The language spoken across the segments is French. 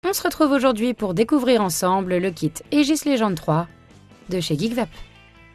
On se retrouve aujourd'hui pour découvrir ensemble le kit Aegis Legend 3 de chez Geekvap.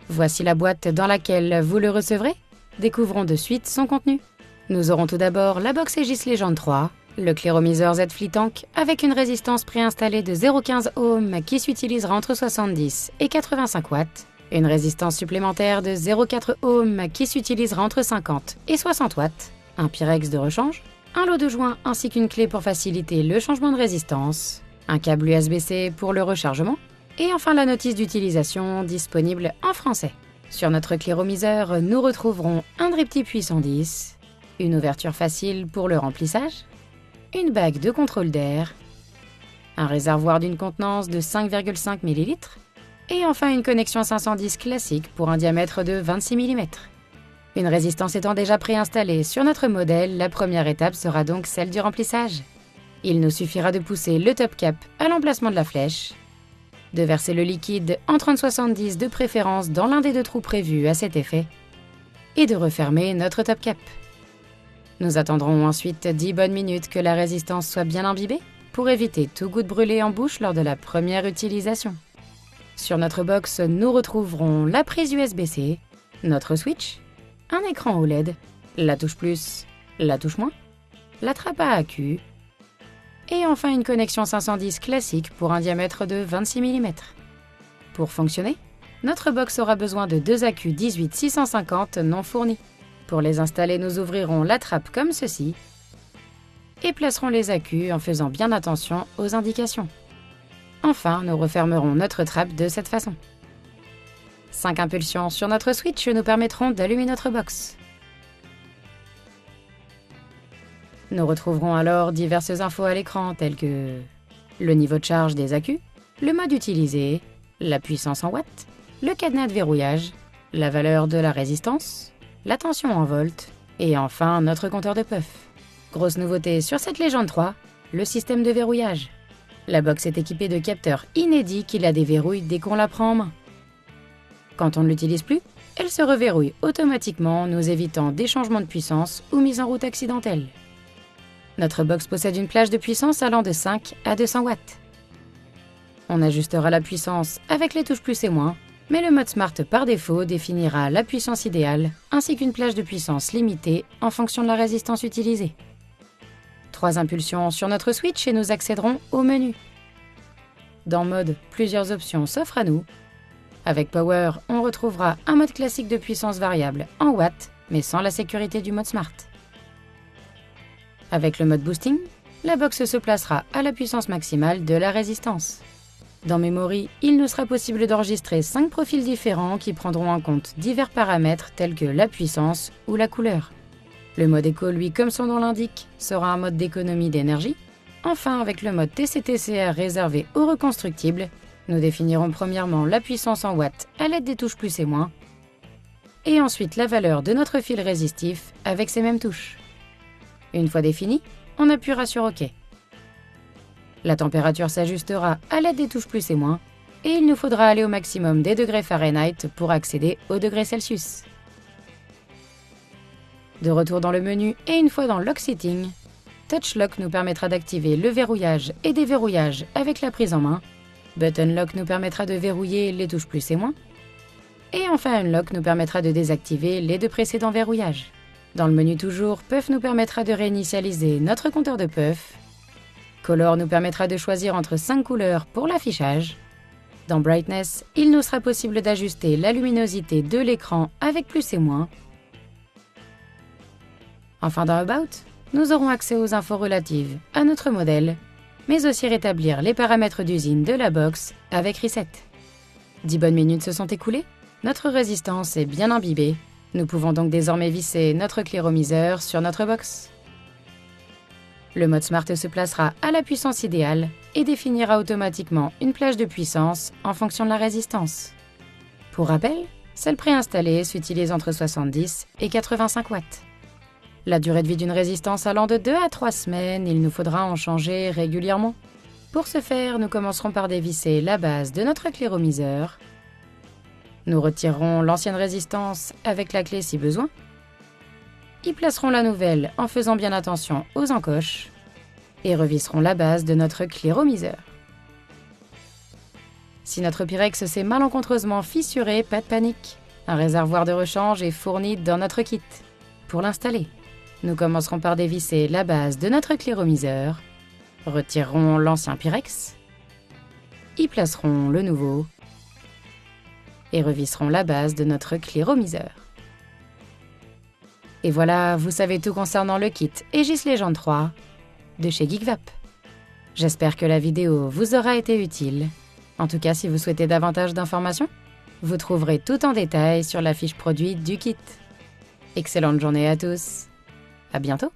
Voici la boîte dans laquelle vous le recevrez. Découvrons de suite son contenu. Nous aurons tout d'abord la box Aegis Legend 3, le cléromiseur Z Fleet Tank avec une résistance préinstallée de 0,15 ohms qui s'utilisera entre 70 et 85 watts, une résistance supplémentaire de 0,4 ohms qui s'utilisera entre 50 et 60 watts, un Pyrex de rechange, un lot de joints ainsi qu'une clé pour faciliter le changement de résistance, un câble USB-C pour le rechargement, et enfin la notice d'utilisation disponible en français. Sur notre cléromiseur, nous retrouverons un drip-tip 810, une ouverture facile pour le remplissage, une bague de contrôle d'air, un réservoir d'une contenance de 5,5 ml, et enfin une connexion 510 classique pour un diamètre de 26 mm. Une résistance étant déjà préinstallée sur notre modèle, la première étape sera donc celle du remplissage. Il nous suffira de pousser le top cap à l'emplacement de la flèche, de verser le liquide en 30-70 de préférence dans l'un des deux trous prévus à cet effet, et de refermer notre top cap. Nous attendrons ensuite 10 bonnes minutes que la résistance soit bien imbibée pour éviter tout goût de brûlé en bouche lors de la première utilisation. Sur notre box, nous retrouverons la prise USB-C, notre switch, un écran OLED, la touche plus, la touche moins, la trappe à accu, et enfin une connexion 510 classique pour un diamètre de 26 mm. Pour fonctionner, notre box aura besoin de deux accus 18-650 non fournis. Pour les installer, nous ouvrirons la trappe comme ceci et placerons les accus en faisant bien attention aux indications. Enfin, nous refermerons notre trappe de cette façon. 5 impulsions sur notre switch nous permettront d'allumer notre box. Nous retrouverons alors diverses infos à l'écran telles que le niveau de charge des accus, le mode utilisé, la puissance en watts, le cadenas de verrouillage, la valeur de la résistance, la tension en volts et enfin notre compteur de puff. Grosse nouveauté sur cette Legend 3, le système de verrouillage. La box est équipée de capteurs inédits qui la déverrouillent dès qu'on la prend en main. Quand on ne l'utilise plus, elle se reverrouille automatiquement, nous évitant des changements de puissance ou mise en route accidentelle. Notre box possède une plage de puissance allant de 5 à 200 watts. On ajustera la puissance avec les touches plus et moins, mais le mode Smart par défaut définira la puissance idéale ainsi qu'une plage de puissance limitée en fonction de la résistance utilisée. 3 impulsions sur notre switch et nous accéderons au menu. Dans mode, plusieurs options s'offrent à nous. Avec Power, on retrouvera un mode classique de puissance variable en watts, mais sans la sécurité du mode Smart. Avec le mode Boosting, la box se placera à la puissance maximale de la résistance. Dans Memory, il nous sera possible d'enregistrer 5 profils différents qui prendront en compte divers paramètres tels que la puissance ou la couleur. Le mode Eco, lui, comme son nom l'indique, sera un mode d'économie d'énergie. Enfin, avec le mode TCTCR réservé aux reconstructibles, nous définirons premièrement la puissance en watts à l'aide des touches plus et moins, et ensuite la valeur de notre fil résistif avec ces mêmes touches. Une fois défini, on appuiera sur OK. La température s'ajustera à l'aide des touches plus et moins, et il nous faudra aller au maximum des degrés Fahrenheit pour accéder aux degrés Celsius. De retour dans le menu et une fois dans Lock Setting, Touch Lock nous permettra d'activer le verrouillage et déverrouillage avec la prise en main, Button Lock nous permettra de verrouiller les touches plus et moins, et enfin Unlock nous permettra de désactiver les deux précédents verrouillages. Dans le menu toujours, Puff nous permettra de réinitialiser notre compteur de Puff, Color nous permettra de choisir entre 5 couleurs pour l'affichage. Dans Brightness, il nous sera possible d'ajuster la luminosité de l'écran avec plus et moins. Enfin dans About, nous aurons accès aux infos relatives à notre modèle, mais aussi rétablir les paramètres d'usine de la box avec Reset. 10 bonnes minutes se sont écoulées, notre résistance est bien imbibée, nous pouvons donc désormais visser notre cléromiseur sur notre box. Le mode Smart se placera à la puissance idéale et définira automatiquement une plage de puissance en fonction de la résistance. Pour rappel, celle préinstallée s'utilise entre 70 et 85 watts. La durée de vie d'une résistance allant de 2 à 3 semaines, il nous faudra en changer régulièrement. Pour ce faire, nous commencerons par dévisser la base de notre cléromiseur. Nous retirerons l'ancienne résistance avec la clé si besoin. Y placerons la nouvelle en faisant bien attention aux encoches. et revisserons la base de notre cléromiseur. Si notre Pyrex s'est malencontreusement fissuré, pas de panique. Un réservoir de rechange est fourni dans notre kit. Pour l'installer, nous commencerons par dévisser la base de notre cléromiseur, retirerons l'ancien Pyrex, y placerons le nouveau et revisserons la base de notre cléromiseur. Et voilà, vous savez tout concernant le kit Aegis Legend 3 de chez GeekVap. J'espère que la vidéo vous aura été utile. En tout cas, si vous souhaitez davantage d'informations, vous trouverez tout en détail sur la fiche produit du kit. Excellente journée à tous. À bientôt.